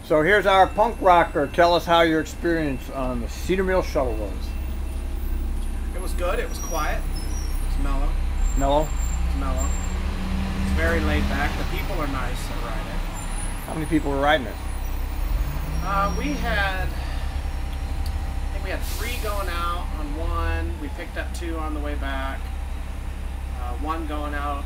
So here's our punk rocker. Tell us how your experience on the Cedar Mill Shuttle was. It was good. It was quiet. It was mellow. Mellow? It was mellow. It's very laid back. The people are nice that ride it. How many people were riding it? We had 3 going out on one. We picked up 2 on the way back. 1 going out.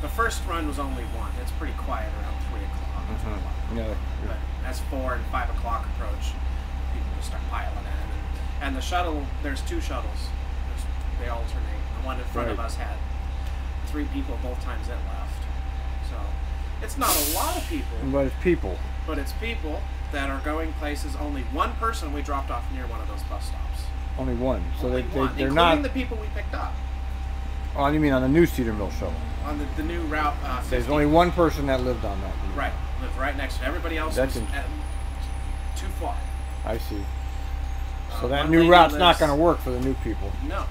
The first run was only 1. It's pretty quiet around 3 o'clock. Yeah. But as 4 and 5 o'clock approach, people just start piling in. And the shuttle, there's 2 shuttles. They alternate. The one in front of us had 3 people both times it left. So it's not a lot of people. But it's people. But it's people that are going places. Only 1 person we dropped off near one of those bus stops. Only 1. So only they're including not. the people we picked up. Oh, you mean on the new Cedar Mill Shuttle? On the new route. There's only 1 person that lived on that. Right, lived right next to it. Everybody else was too far. I see. So that new route's not going to work for the new people. No.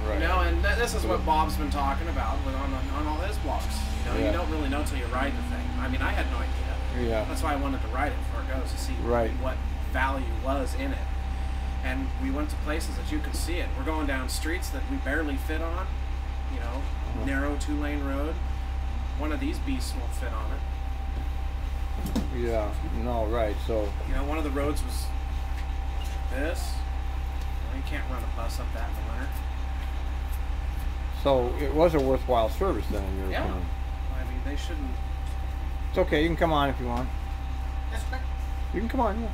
Right. You know, and this is what Bob's been talking about on all his blogs. You know, you don't really know till you ride the thing. I mean, I had no idea. Yeah. That's why I wanted to ride it before it goes, to see what value was in it. And we went to places that you could see it. We're going down streets that we barely fit on. You know, narrow 2-lane road. One of these beasts won't fit on it. Yeah. No, right. So. You know, one of the roads was this. Well, you can't run a bus up that in the winter. So it was a worthwhile service then, in your opinion. I mean, they shouldn't. It's okay. You can come on if you want. That's okay. You can come on. Yeah.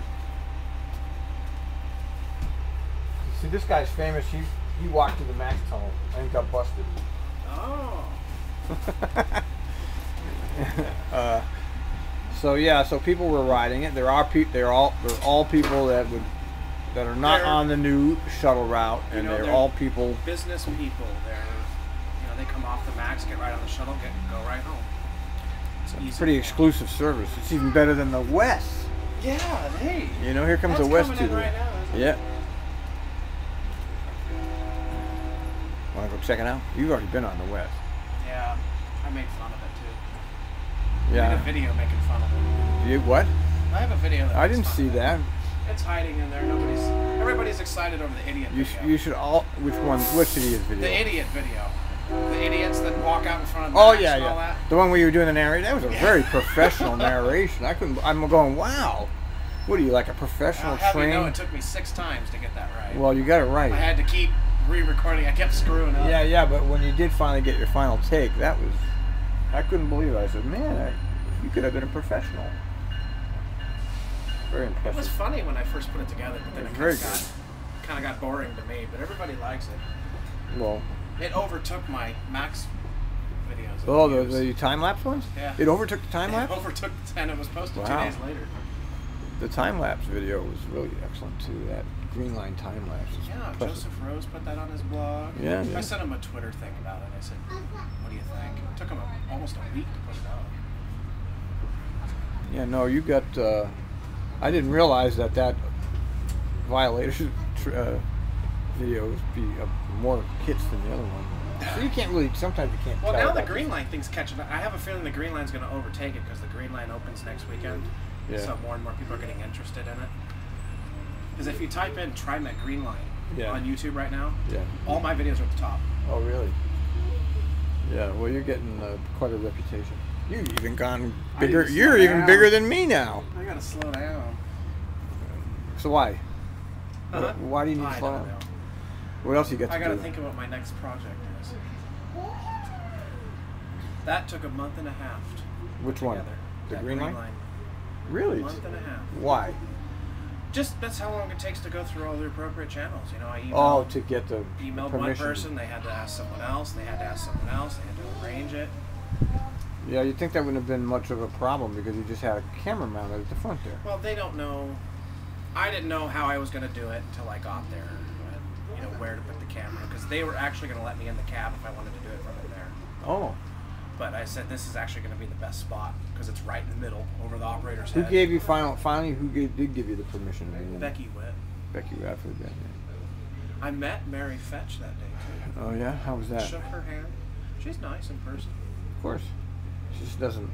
See, this guy's famous. He walked to the Max tunnel and got busted. Oh. So yeah, so people were riding it. They're all people that are not on the new shuttle route, and they're all people. Business people. They come off the Max, get right on the shuttle, go right home. It's a pretty exclusive service. It's even better than the West. Yeah, hey. You know, here comes the West too. Right now, yeah. Want to go check it out? You've already been on the West. Yeah, I made fun of it too. Yeah. I made a video making fun of it. You what? I have a video. I didn't see that. It's hiding in there. Everybody's excited over the idiot video. You should all. Which one? Which idiot video? The idiot video. The idiots that walk out in front of the Max and all that. The one where you were doing the narration. That was a very professional narration. I'm going, wow. What are you, like a professional trainer? You know, it took me 6 times to get that right. Well, you got it right. I had to keep re-recording. I kept screwing up. Yeah, but when you did finally get your final take, I couldn't believe it. I said, man, you could have been a professional. Very impressive. It was funny when I first put it together, but then it kind of got boring to me. But everybody likes it. Well, it overtook my Max videos. Oh, the time-lapse ones? Yeah. It overtook the time-lapse? It overtook, and it was posted 2 days later. The time-lapse video was really excellent, too. That green line time-lapse. Yeah, impressive. Joseph Rose put that on his blog. Yeah. I sent him a Twitter thing about it. I said, what do you think? It took him almost a week to put it out. Yeah, no, you got... I didn't realize that violation video would be more hits than the other one. So you can't really, sometimes you can't tell. Well, now the green line thing's catching up. I have a feeling the green line's going to overtake it because the green line opens next weekend. Yeah. So more and more people are getting interested in it. Because if you type in TriMet Green Line on YouTube right now, all my videos are at the top. Oh, really? Yeah, well, you're getting quite a reputation. You've even gone bigger. You're even bigger than me now. I got to slow down. So why? Huh? Why do you need to slow down? What else you got to do? I got to think of what my next project is. That took a month and a half. Which one? The green line? Really? A month and a half. Why? Just that's how long it takes to go through all the appropriate channels. You know, I emailed, to get the emailed permission. One person, they had to ask someone else, they had to ask someone else, they had to arrange it. Yeah, you'd think that wouldn't have been much of a problem because you just had a camera mounted at the front there. Well, they don't know. I didn't know how I was going to do it until I got there. You know, where to put the camera, because they were actually going to let me in the cab if I wanted to do it from in there. Oh. But I said this is actually going to be the best spot because it's right in the middle over the operator's head. Who gave you finally? Who did give you the permission? Becky Witt. Becky Witt, I've heard that name. I met Mary Fetch that day too. Oh yeah, how was that? Shook her hand. She's nice in person. Of course. She just doesn't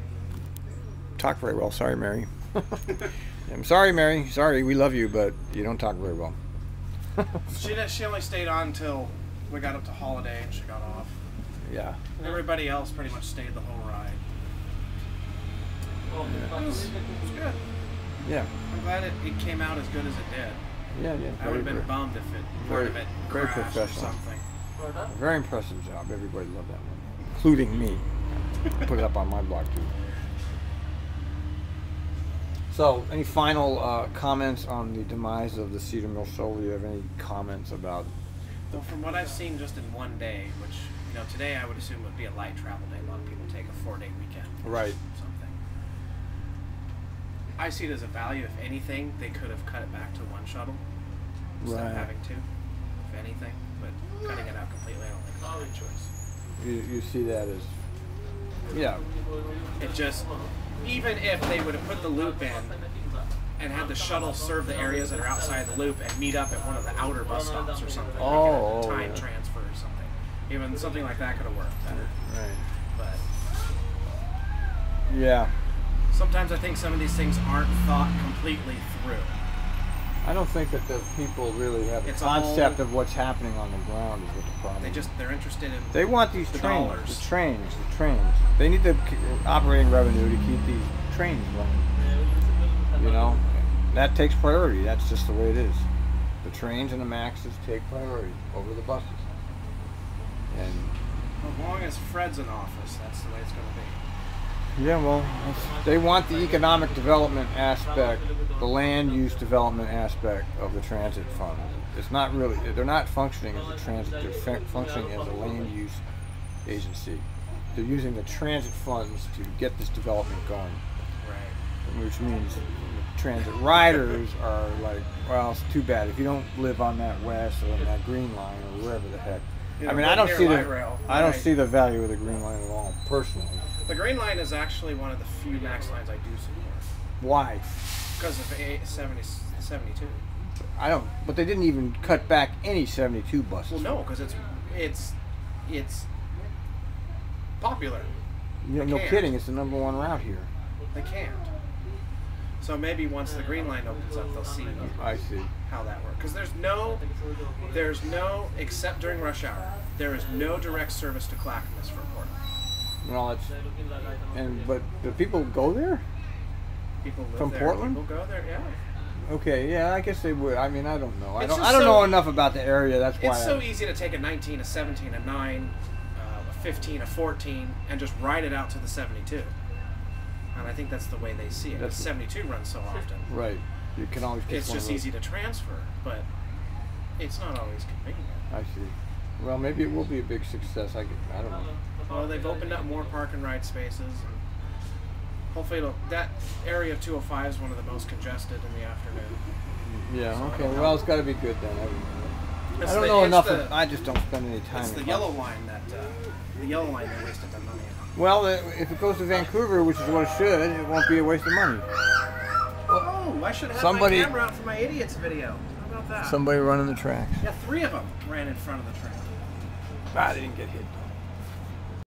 talk very well. Sorry, Mary. I'm sorry, Mary. Sorry, we love you, but you don't talk very well. She only stayed on until we got up to Holiday and she got off. Yeah. Everybody else pretty much stayed the whole ride. Yeah. It was good. Yeah. I'm glad it came out as good as it did. Yeah, yeah. I would have been bummed if part of it very crashed professional. or something. Very impressive job. Everybody loved that one, including me. Put it up on my blog too. So, any final comments on the demise of the Cedar Mill Shuttle? Do you have any comments about? Though from what I've seen just in one day, which today I would assume would be a light travel day. A lot of people take a 4-day weekend. Right. Something. I see it as a value. If anything, they could have cut it back to one shuttle instead of having two. If anything, but cutting it out completely, I don't think it's a good choice. You see that as, yeah. It just, even if they would have put the loop in and had the shuttle serve the areas that are outside the loop and meet up at one of the outer bus stops or something, like a time transfer or something. Even something like that could have worked better. Right. But yeah. Sometimes I think some of these things aren't thought completely through. I don't think that the people really have a concept of what's happening on the ground is what the problem is. They're interested in They want these the trains, dollars. the trains. They need the operating revenue to keep these trains running. That takes priority. That's just the way it is. The trains and the Maxes take priority over the buses. And as long as Fred's in office, that's the way it's going to be. yeah, well, they want the economic development aspect, the land use development aspect of the transit fund. It's not really, they're not functioning as a transit, they're functioning as a land use agency. They're using the transit funds to get this development going. Right. Which means transit riders are like, well, it's too bad if you don't live on that west or on that green line or wherever the heck. I mean, I don't see the value of the green line at all, personally. The green line is actually one of the few Max lines I do support. Why? Because of 72. But they didn't even cut back any 72 buses. Well, no, because it's popular. No kidding, it's the #1 route here. They can't. So maybe once the green line opens up, they'll see. I see how that works. Because there's no, except during rush hour, there is no direct service to Clackamas from Portland. But do people go there? People live from there. Portland? People go there, yeah. Okay, yeah, I guess they would. I mean, I don't know. I don't so, know enough about the area. That's why it's so easy to take a 19, a 17, a 9, a 15, a 14, and just ride it out to the 72. And I think that's the way they see it. The 72 runs so often. Right. You can always get It's just easy to transfer, but it's not always convenient. I see. Well, maybe it will be a big success. I don't know. Well, they've opened up more park and ride spaces, and hopefully that area of 205 is one of the most congested in the afternoon. Yeah. So okay. Well, it's got to be good then. I don't know enough. I just don't spend any time. It's the yellow line that they wasted their money on. Well, if it goes to Vancouver, which is what it should, it won't be a waste of money. Oh, I should have had my camera out for my idiots video. How about that? Somebody running the tracks. Yeah, 3 of them ran in front of the train. Ah, they didn't get hit.